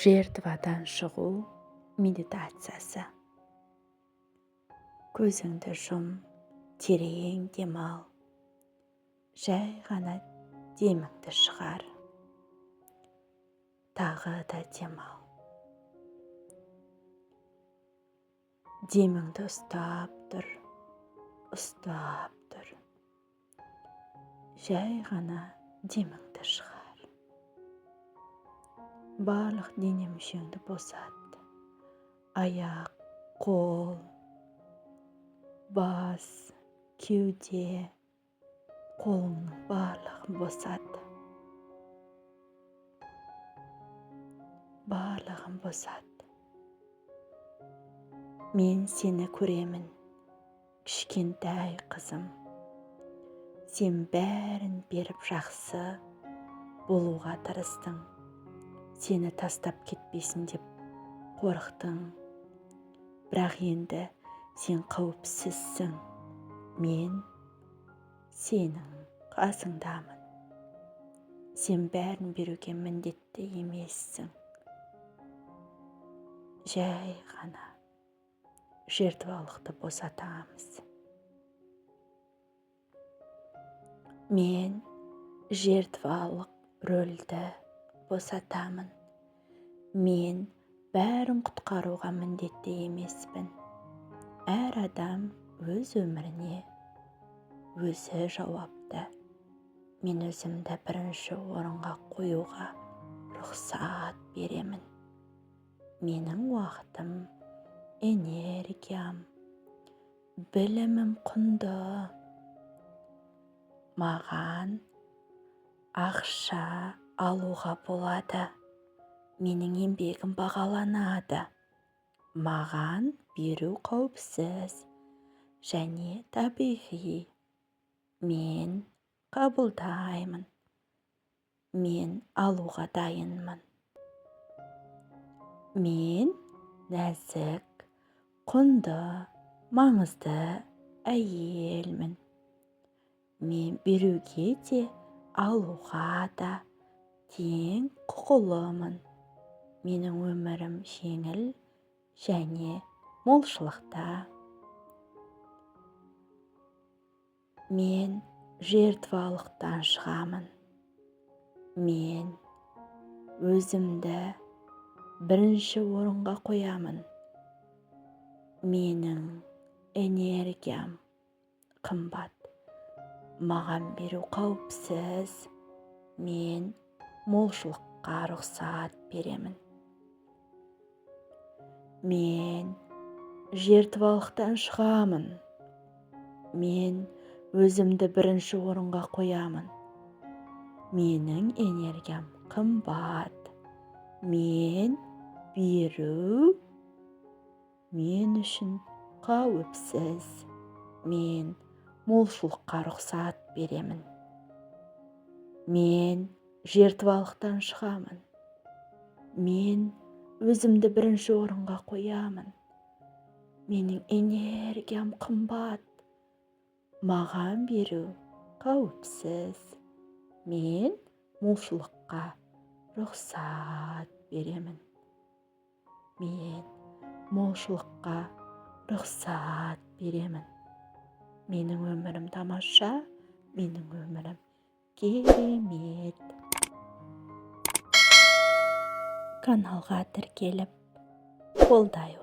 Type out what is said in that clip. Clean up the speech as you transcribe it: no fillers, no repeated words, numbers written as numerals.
жертвадан шығу медитациясы. Көзіңді жұм, терең демал. Жай ғана деміңді шығар. Тағы да демал. Деміңді ұстап тұр. Жай ғана деміңді шығар. Барлық дене мүшеңді босат. Аяқ, қол, бас, кеуде, қолыңның барлығын босат. Барлығын босат. Мен сені көремін, кішкентай қызым. Сен бәрін беріп жақсы болуға тырыстың. Сені тастап кетпесін деп қорықтың. Бірақ енді сен қауіпсізсің. Мен сенің қасыңдамын. Сен бәрін беруге міндетті емессің. Жай ғана жертвалықты босатамыз. Мен жертвалық рөлді босатамын. Мен бәрін құтқаруға міндетті емеспін. Әр адам өз өміріне өзі жауапты. Мен өзімді бірінші орынға қоюға рұқсат беремін. Менің уақытым, энергиям, білімім құнды. Маған ақша алуға болады. Менің еңбегім бағаланады. Маған беру қауіпсіз және табиғи. Мен қабылдаймын. Мен алуға дайынмын. Мен нәзік, құнды, маңызды әйелмін. Мен беруге де, алуға да тең құқылымын. Менің өмірім жеңіл және молшылықта. Мен жертвалықтан шығамын. Мен өзімді бірінші орынға қоямын. Менің энергиям қымбат. Маған беру қауіпсіз. Мен молшылыққа рұқсат беремін. Мен жертвалықтан шығамын. Мен өзімді бірінші орынға қоямын. Менің энергиям қымбат. Мен беру мен үшін қауіпсіз. Мен молшылыққа рұқсат беремін. Мен жертвалықтан шығамын. Мен өзімді бірінші орынға қоямын. Менің энергиям қымбат. Маған беру қауіпсіз. Мен молшылыққа рұқсат беремін. Мен молшылыққа рұқсат беремін. Менің өмірім тамаша, менің өмірім керемет. Каналға тіркеліп, қолдай